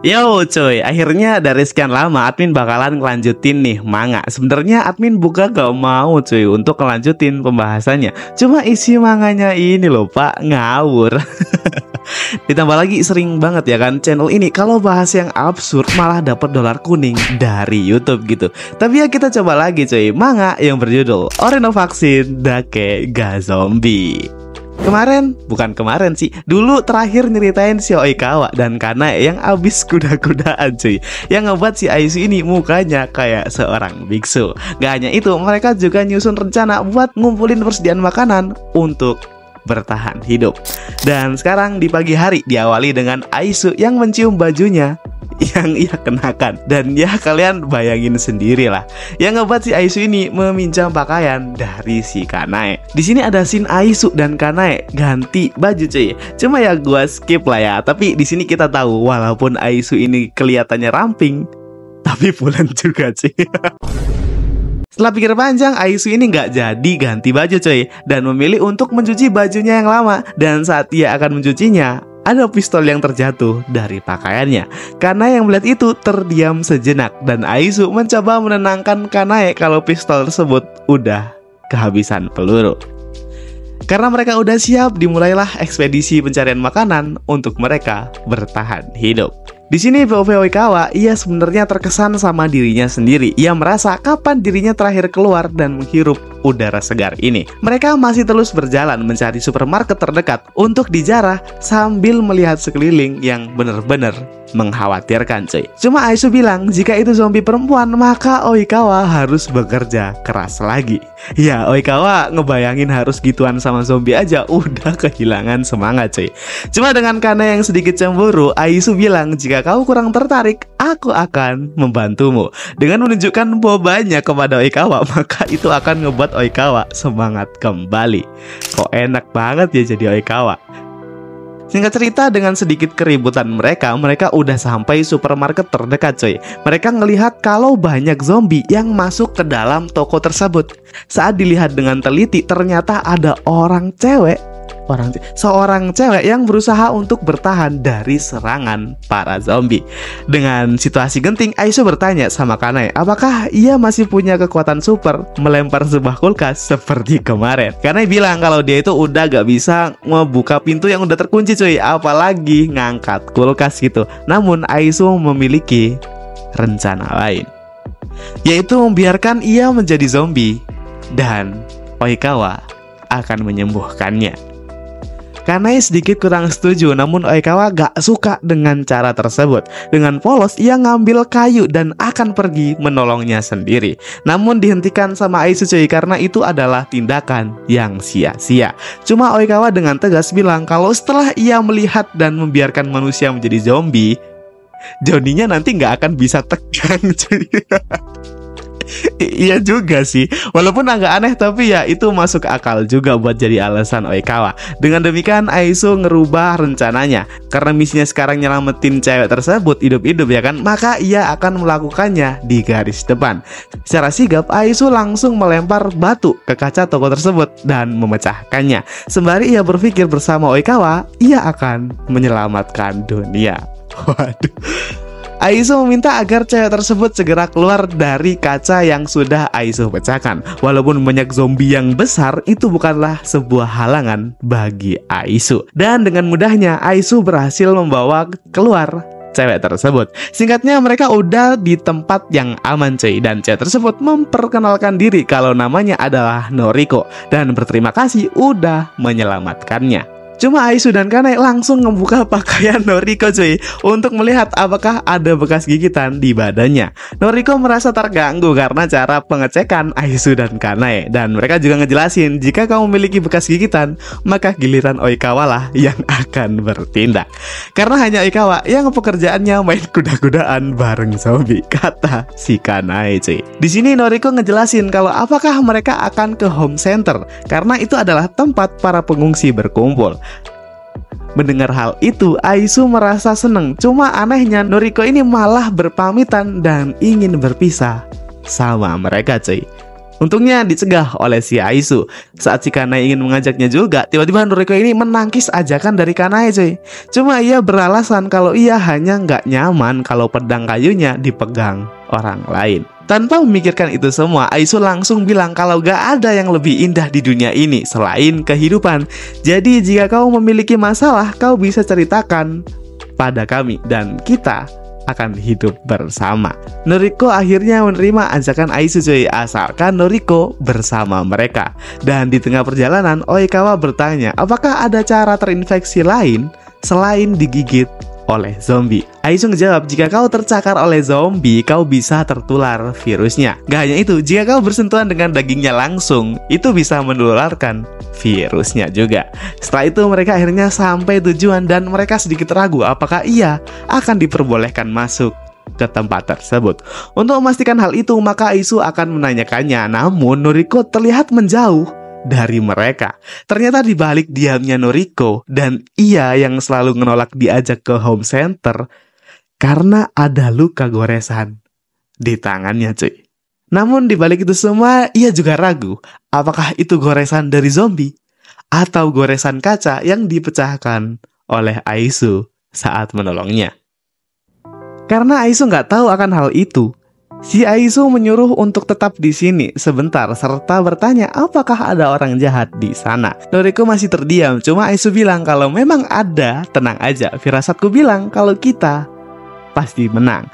Yo cuy, akhirnya dari sekian lama admin bakalan ngelanjutin nih manga. Sebenarnya admin buka gak mau cuy untuk ngelanjutin pembahasannya. Cuma isi manganya ini loh pak, ngawur. Ditambah lagi sering banget ya kan channel ini kalau bahas yang absurd malah dapat dolar kuning dari YouTube gitu. Tapi ya kita coba lagi cuy, manga yang berjudul Oreno Vaksin Dake ga Zombie. Bukan kemarin sih, dulu terakhir nyeritain si Oikawa dan Kanae yang abis kuda-kudaan cuy, yang ngebuat si Aisu ini mukanya kayak seorang biksu. Gak hanya itu, mereka juga nyusun rencana buat ngumpulin persediaan makanan untuk bertahan hidup. Dan sekarang di pagi hari diawali dengan Aisu yang mencium bajunya yang ia kenakan. Dan ya kalian bayangin sendiri lah, yang ngebuat si Aisu ini meminjam pakaian dari si Kanae. Di sini ada scene Aisu dan Kanae ganti baju cuy. Cuma ya gua skip lah ya. Tapi di sini kita tahu walaupun Aisu ini kelihatannya ramping, tapi pulen juga cuy. Setelah pikir panjang, Aisu ini nggak jadi ganti baju cuy, dan memilih untuk mencuci bajunya yang lama. Dan saat ia akan mencucinya, ada pistol yang terjatuh dari pakaiannya. Kanae yang melihat itu terdiam sejenak, dan Aisu mencoba menenangkan Kanae kalau pistol tersebut udah kehabisan peluru. Karena mereka udah siap, dimulailah ekspedisi pencarian makanan untuk mereka bertahan hidup. Di sini POV Oikawa, ia sebenarnya terkesan sama dirinya sendiri. Ia merasa kapan dirinya terakhir keluar dan menghirup udara segar ini. Mereka masih terus berjalan mencari supermarket terdekat untuk dijarah sambil melihat sekeliling yang benar-benar mengkhawatirkan cuy. Cuma Aisu bilang jika itu zombie perempuan maka Oikawa harus bekerja keras lagi. Ya Oikawa ngebayangin harus gituan sama zombie aja udah kehilangan semangat cuy. Cuma dengan Kanae yang sedikit cemburu, Aisu bilang jika kau kurang tertarik, aku akan membantumu. Dengan menunjukkan bobanya kepada Oikawa, maka itu akan ngebuat Oikawa semangat kembali. Kok enak banget ya jadi Oikawa. Singkat cerita, dengan sedikit keributan mereka udah sampai supermarket terdekat coy. Mereka ngelihat kalau banyak zombie yang masuk ke dalam toko tersebut. Saat dilihat dengan teliti, ternyata ada seorang cewek yang berusaha untuk bertahan dari serangan para zombie. Dengan situasi genting, Aisu bertanya sama Kanae apakah ia masih punya kekuatan super melempar sebuah kulkas seperti kemarin. Kanae bilang kalau dia itu udah gak bisa ngebuka pintu yang udah terkunci cuy, apalagi ngangkat kulkas gitu. Namun Aisu memiliki rencana lain, yaitu membiarkan ia menjadi zombie dan Oikawa akan menyembuhkannya. Kanae sedikit kurang setuju, namun Oikawa gak suka dengan cara tersebut. Dengan polos, ia ngambil kayu dan akan pergi menolongnya sendiri. Namun dihentikan sama Aisu cuy, karena itu adalah tindakan yang sia-sia. Cuma Oikawa dengan tegas bilang kalau setelah ia melihat dan membiarkan manusia menjadi zombie, Johnny-nya nanti gak akan bisa tegang cuy. Iya juga sih, walaupun agak aneh tapi ya itu masuk akal juga buat jadi alasan Oikawa. Dengan demikian Aisu ngerubah rencananya. Karena misinya sekarang nyelamatin cewek tersebut hidup-hidup ya kan, maka ia akan melakukannya di garis depan. Secara sigap Aisu langsung melempar batu ke kaca toko tersebut dan memecahkannya. Sembari ia berpikir bersama Oikawa, ia akan menyelamatkan dunia. Waduh. Aisu meminta agar cewek tersebut segera keluar dari kaca yang sudah Aisu pecahkan. Walaupun banyak zombie yang besar, itu bukanlah sebuah halangan bagi Aisu. Dan dengan mudahnya Aisu berhasil membawa keluar cewek tersebut. Singkatnya mereka udah di tempat yang aman cuy. Dan cewek tersebut memperkenalkan diri kalau namanya adalah Noriko dan berterima kasih udah menyelamatkannya. Cuma Aisu dan Kanae langsung membuka pakaian Noriko cuy untuk melihat apakah ada bekas gigitan di badannya. Noriko merasa terganggu karena cara pengecekan Aisu dan Kanae. Dan mereka juga ngejelasin jika kamu memiliki bekas gigitan, maka giliran Oikawa lah yang akan bertindak. Karena hanya Oikawa yang pekerjaannya main kuda-kudaan bareng zombie, kata si Kanae cuy. Di sini Noriko ngejelasin kalau apakah mereka akan ke home center karena itu adalah tempat para pengungsi berkumpul. Mendengar hal itu, Aisu merasa seneng. Cuma anehnya Noriko ini malah berpamitan dan ingin berpisah sama mereka cuy. Untungnya dicegah oleh si Aisu. Saat si Kanae ingin mengajaknya juga, tiba-tiba Noriko ini menangkis ajakan dari Kanae cuy. Cuma ia beralasan kalau ia hanya nggak nyaman kalau pedang kayunya dipegang orang lain. Tanpa memikirkan itu semua, Aisu langsung bilang kalau gak ada yang lebih indah di dunia ini selain kehidupan. Jadi jika kau memiliki masalah, kau bisa ceritakan pada kami dan kita akan hidup bersama. Noriko akhirnya menerima ajakan Aisu cuy, asalkan Noriko bersama mereka. Dan di tengah perjalanan, Oikawa bertanya apakah ada cara terinfeksi lain selain digigit oleh zombie. Aisu menjawab, jika kau tercakar oleh zombie, kau bisa tertular virusnya. Gak hanya itu, jika kau bersentuhan dengan dagingnya langsung, itu bisa menularkan virusnya juga. Setelah itu mereka akhirnya sampai tujuan dan mereka sedikit ragu apakah ia akan diperbolehkan masuk ke tempat tersebut. Untuk memastikan hal itu, maka Aisu akan menanyakannya, namun Noriko terlihat menjauh dari mereka. Ternyata di balik diamnya Noriko dan ia yang selalu menolak diajak ke home center karena ada luka goresan di tangannya cuy. Namun di balik itu semua ia juga ragu apakah itu goresan dari zombie atau goresan kaca yang dipecahkan oleh Aisu saat menolongnya. Karena Aisu nggak tahu akan hal itu, si Aisu menyuruh untuk tetap di sini sebentar serta bertanya apakah ada orang jahat di sana. Noriko masih terdiam, cuma Aisu bilang kalau memang ada, tenang aja. Firasatku bilang kalau kita pasti menang.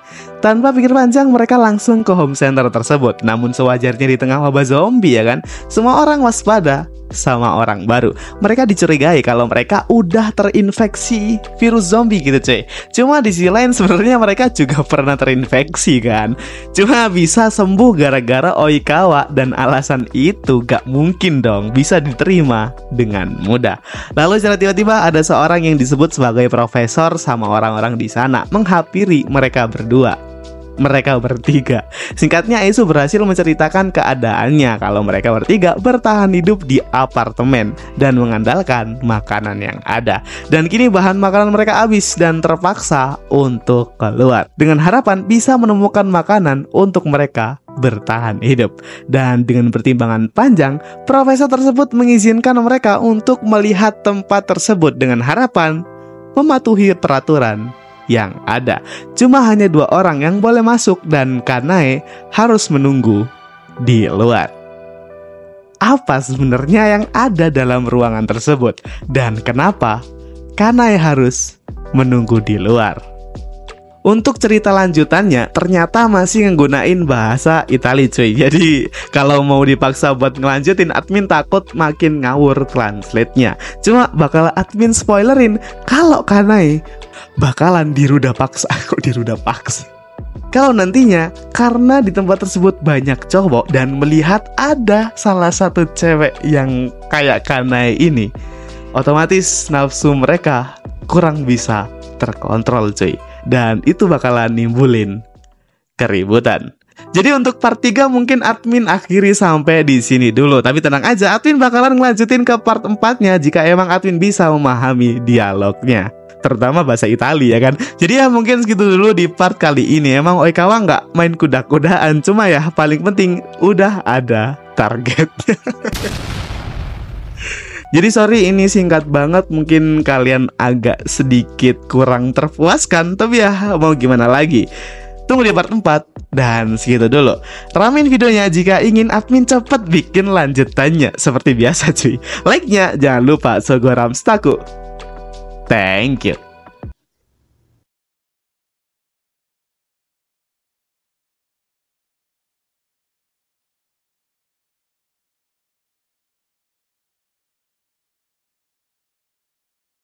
Tanpa pikir panjang mereka langsung ke home center tersebut. Namun sewajarnya di tengah wabah zombie ya kan, semua orang waspada sama orang baru. Mereka dicurigai kalau mereka udah terinfeksi virus zombie gitu cuy. Cuma di sisi lain sebenarnya mereka juga pernah terinfeksi kan. Cuma bisa sembuh gara-gara Oikawa dan alasan itu gak mungkin dong bisa diterima dengan mudah. Lalu secara tiba-tiba ada seorang yang disebut sebagai profesor sama orang-orang di sana menghampiri mereka berdua. Mereka bertiga. Singkatnya, Aisu berhasil menceritakan keadaannya kalau mereka bertiga bertahan hidup di apartemen dan mengandalkan makanan yang ada. Dan kini bahan makanan mereka habis dan terpaksa untuk keluar dengan harapan bisa menemukan makanan untuk mereka bertahan hidup. Dan dengan pertimbangan panjang, profesor tersebut mengizinkan mereka untuk melihat tempat tersebut dengan harapan mematuhi peraturan yang ada. Cuma hanya 2 orang yang boleh masuk dan Kanae harus menunggu di luar. Apa sebenarnya yang ada dalam ruangan tersebut dan kenapa Kanae harus menunggu di luar? Untuk cerita lanjutannya ternyata masih nggunain bahasa Itali cuy. Jadi kalau mau dipaksa buat ngelanjutin, admin takut makin ngawur translate-nya. Cuma bakal admin spoilerin kalau Kanae bakalan diruda paksa. Kok diruda paksa? Kalau nantinya karena di tempat tersebut banyak cowok dan melihat ada salah satu cewek yang kayak Kanae ini, otomatis nafsu mereka kurang bisa terkontrol cuy. Dan itu bakalan nimbulin keributan. Jadi untuk part 3 mungkin admin akhiri sampai di sini dulu. Tapi tenang aja, admin bakalan ngelanjutin ke part 4-nya jika emang admin bisa memahami dialognya, terutama bahasa Italia ya kan. Jadi ya mungkin segitu dulu di part kali ini. Emang Oikawa nggak main kuda-kudaan, cuma ya paling penting udah ada targetnya. Jadi sorry ini singkat banget, mungkin kalian agak sedikit kurang terpuaskan, tapi ya mau gimana lagi. Tunggu di part 4 dan segitu dulu. Ramein videonya jika ingin admin cepet bikin lanjutannya. Seperti biasa cuy, like-nya jangan lupa Sogoram Staku. Thank you.